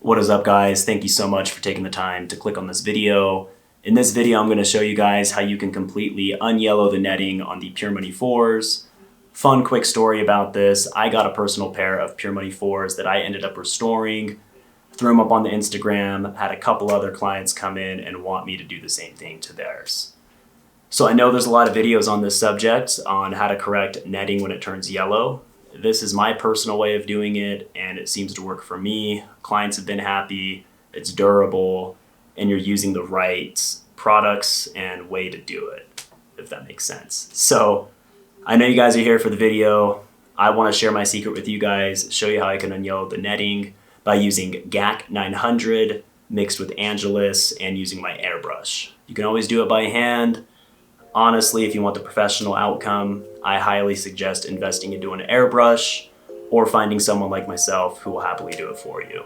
What is up, guys? Thank you so much for taking the time to click on this video. In this video, I'm going to show you guys how you can completely unyellow the netting on the Pure Money 4s. Fun quick story about this. I got a personal pair of Pure Money 4s that I ended up restoring, threw them up on the Instagram, had a couple other clients come in and want me to do the same thing to theirs. So I know there's a lot of videos on this subject on how to correct netting when it turns yellow. This is my personal way of doing it, and it seems to work for me. Clients have been happy, it's durable, and you're using the right products and way to do it, if that makes sense. So I know you guys are here for the video. I want to share my secret with you guys, show you how I can unyellow the netting by using GAC 900 mixed with Angelus and using my airbrush. You can always do it by hand. Honestly, if you want the professional outcome, I highly suggest investing into an airbrush or finding someone like myself who will happily do it for you.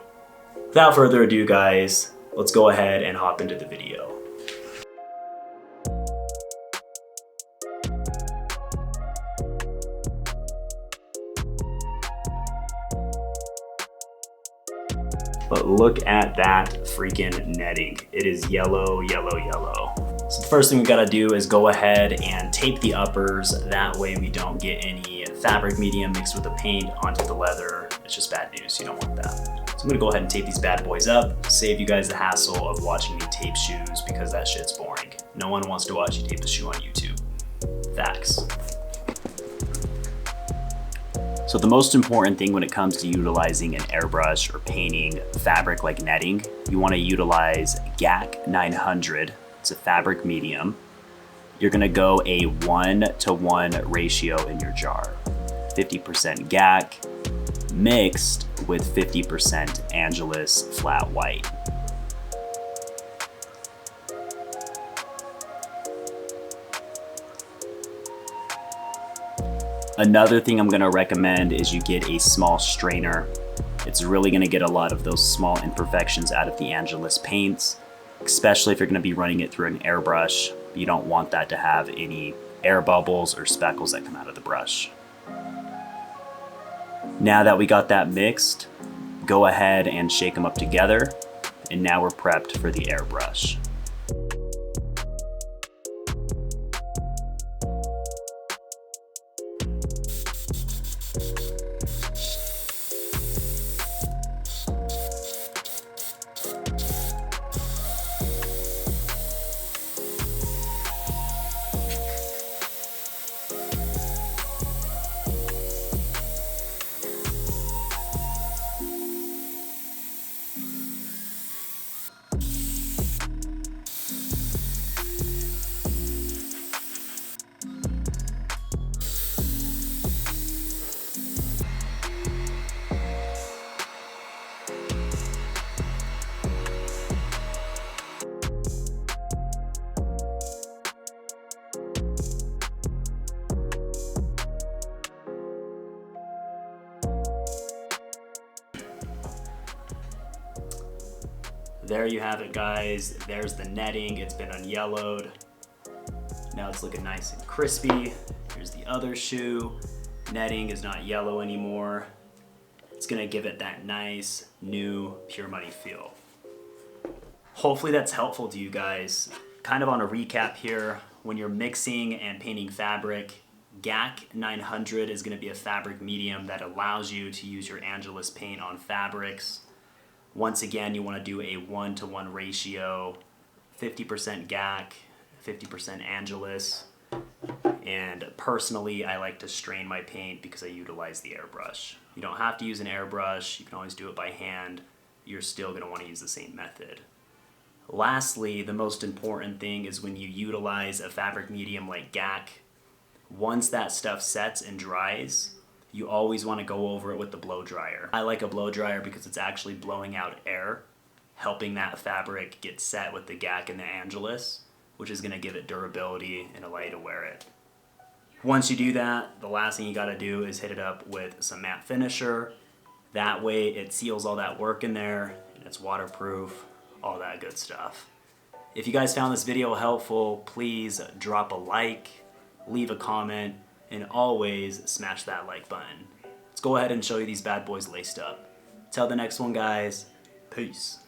Without further ado, guys, let's go ahead and hop into the video. But look at that freaking netting. It is yellow, yellow, yellow. So the first thing we gotta do is go ahead and tape the uppers. That way we don't get any fabric medium mixed with the paint onto the leather. It's just bad news, you don't want that. So I'm gonna go ahead and tape these bad boys up, save you guys the hassle of watching me tape shoes because that shit's boring. No one wants to watch you tape a shoe on YouTube. Facts. So the most important thing when it comes to utilizing an airbrush or painting fabric like netting, you wanna utilize GAC 900. It's a fabric medium. You're gonna go a 1-to-1 ratio in your jar. 50% GAC mixed with 50% Angelus flat white. Another thing I'm gonna recommend is you get a small strainer. It's really gonna get a lot of those small imperfections out of the Angelus paints, especially if you're gonna be running it through an airbrush. You don't want that to have any air bubbles or speckles that come out of the brush. Now that we got that mixed, go ahead and shake them up together, and now we're prepped for the airbrush. There you have it, guys. There's the netting. It's been unyellowed. Now it's looking nice and crispy. Here's the other shoe. Netting is not yellow anymore. It's gonna give it that nice, new, Pure Money feel. Hopefully that's helpful to you guys. Kind of on a recap here, when you're mixing and painting fabric, GAC 900 is gonna be a fabric medium that allows you to use your Angelus paint on fabrics. Once again, you want to do a 1-to-1 ratio, 50% GAC, 50% Angelus. And personally, I like to strain my paint because I utilize the airbrush. You don't have to use an airbrush. You can always do it by hand. You're still going to want to use the same method. Lastly, the most important thing is when you utilize a fabric medium like GAC, once that stuff sets and dries, you always want to go over it with the blow dryer. I like a blow dryer because it's actually blowing out air, helping that fabric get set with the GAC and the Angelus, which is going to give it durability and allow you to wear it. Once you do that, the last thing you got to do is hit it up with some matte finisher. That way it seals all that work in there and it's waterproof, all that good stuff. If you guys found this video helpful, please drop a like, leave a comment, and always smash that like button. Let's go ahead and show you these bad boys laced up. Till the next one, guys, Peace.